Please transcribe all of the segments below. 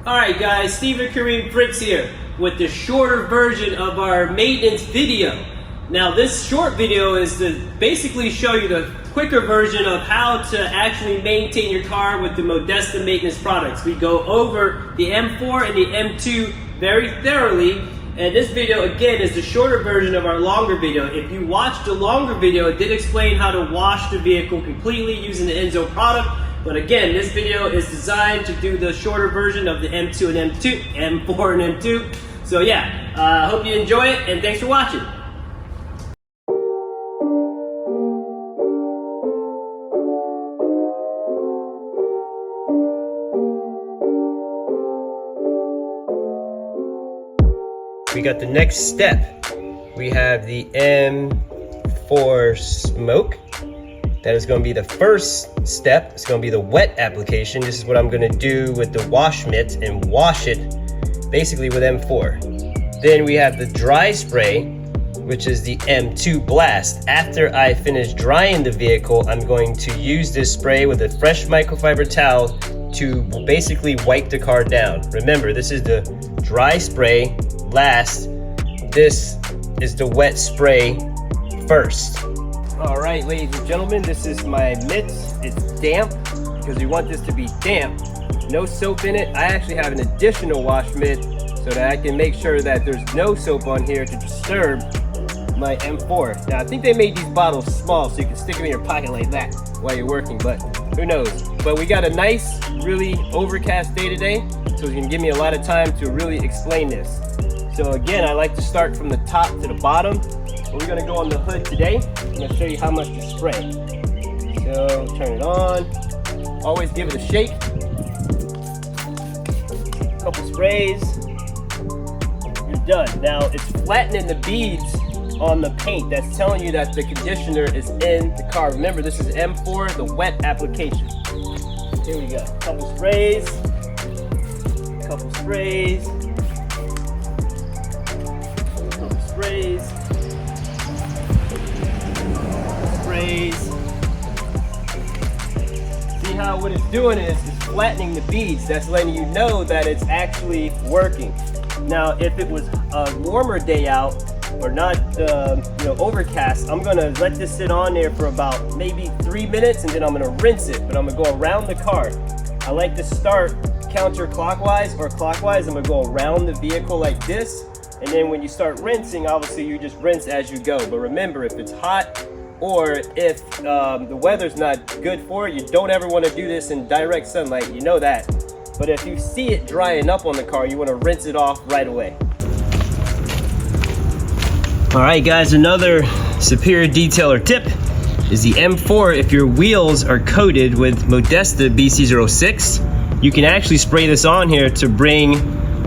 Alright guys, Stephen Karim Fritz here with the shorter version of our maintenance video. Now this short video is to basically show you the quicker version of how to actually maintain your car with the Modesta maintenance products. We go over the M4 and the M2 very thoroughly, and this video again is the shorter version of our longer video. If you watched the longer video, it did explain how to wash the vehicle completely using the Enzo product. But again, this video is designed to do the shorter version of the M4 and M2. So yeah, I hope you enjoy it, and thanks for watching. We got the next step. We have the M4 smoke. That is going to be the first step. It's going to be the wet application. This is what I'm going to do with the wash mitt and wash it basically with M4. Then we have the dry spray, which is the M2 blast. After I finish drying the vehicle, I'm going to use this spray with a fresh microfiber towel to basically wipe the car down. Remember, this is the dry spray last. This is the wet spray first. All right, ladies and gentlemen, this is my mitt. It's damp because we want this to be damp. No soap in it. I actually have an additional wash mitt so that I can make sure that there's no soap on here to disturb my M4. Now, I think they made these bottles small so you can stick them in your pocket like that while you're working, but who knows. But we got a nice, really overcast day today, so it's gonna give me a lot of time to really explain this. So again, I like to start from the top to the bottom. We're gonna go on the hood today. I'm gonna show you how much to spray. So turn it on. Always give it a shake. Couple sprays. You're done. Now it's flattening the beads on the paint. That's telling you that the conditioner is in the car. Remember, this is M4, the wet application. Here we go. Couple sprays. Couple sprays. Couple sprays. See how what it's doing is it's flattening the beads. That's letting you know that it's actually working. Now, if it was a warmer day out or not, overcast, I'm gonna let this sit on there for about maybe 3 minutes, and then I'm gonna rinse it. But I'm gonna go around the car. I like to start counterclockwise or clockwise. I'm gonna go around the vehicle like this, and then when you start rinsing, obviously you just rinse as you go. But remember, if it's hot, or if the weather's not good for it, you don't ever want to do this in direct sunlight, you know that. But if you see it drying up on the car, you want to rinse it off right away. All right guys, another superior detailer tip is the M4. If your wheels are coated with Modesta BC06, you can actually spray this on here to bring,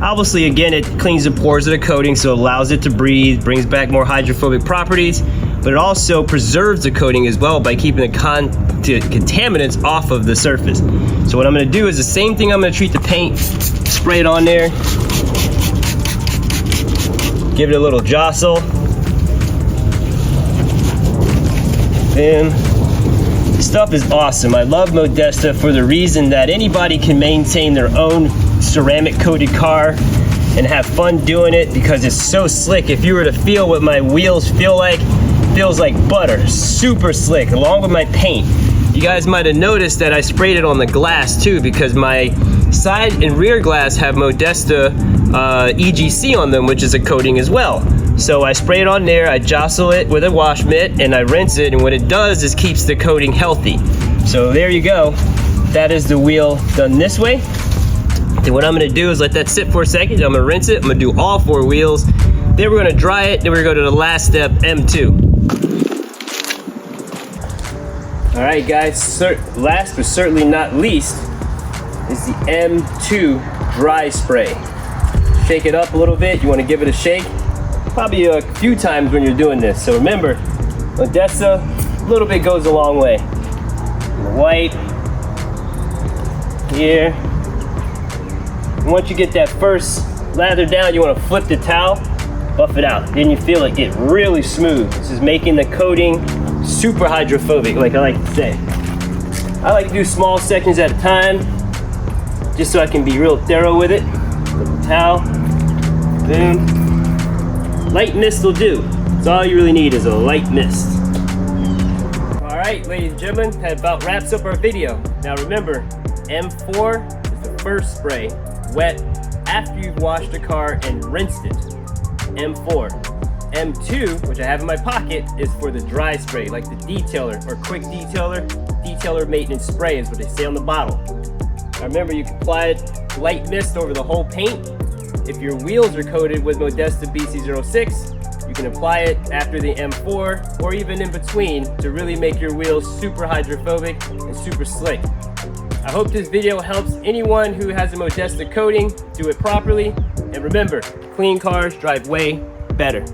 obviously again, it cleans the pores of the coating, so it allows it to breathe, brings back more hydrophobic properties, but it also preserves the coating as well by keeping the contaminants off of the surface. So what I'm gonna do is the same thing. I'm gonna treat the paint, spray it on there, give it a little jostle, and stuff is awesome. I love Modesta for the reason that anybody can maintain their own ceramic coated car and have fun doing it because it's so slick. If you were to feel what my wheels feel like, feels like butter, super slick, along with my paint. You guys might have noticed that I sprayed it on the glass too, because my side and rear glass have Modesta EGC on them, which is a coating as well. So I spray it on there, I jostle it with a wash mitt, and I rinse it, and what it does is keeps the coating healthy. So there you go. That is the wheel done this way. Then what I'm gonna do is let that sit for a second. I'm gonna rinse it. I'm gonna do all 4 wheels. Then we're gonna dry it. Then we're gonna go to the last step, M2. All right, guys. Last but certainly not least is the M2 dry spray. Shake it up a little bit. You want to give it a shake, probably a few times when you're doing this. So remember, Modesta, a little bit goes a long way. Wipe here. Once you get that first lather down, you want to flip the towel, buff it out. Then you feel it get really smooth. This is making the coating super hydrophobic, like I like to say. I like to do small sections at a time. just so I can be real thorough with it. With the towel, boom. Light mist will do. That's all you really need is a light mist. All right, ladies and gentlemen, that about wraps up our video. Now remember, M4 is the first spray, wet, after you've washed the car and rinsed it. M4. M2, which I have in my pocket, is for the dry spray, like the detailer or quick detailer maintenance spray is what they say on the bottle. Now remember, you can apply it light mist over the whole paint. If your wheels are coated with Modesta BC06, you can apply it after the M4 or even in between to really make your wheels super hydrophobic and super slick. I hope this video helps anyone who has a Modesta coating do it properly. And remember, clean cars drive way better.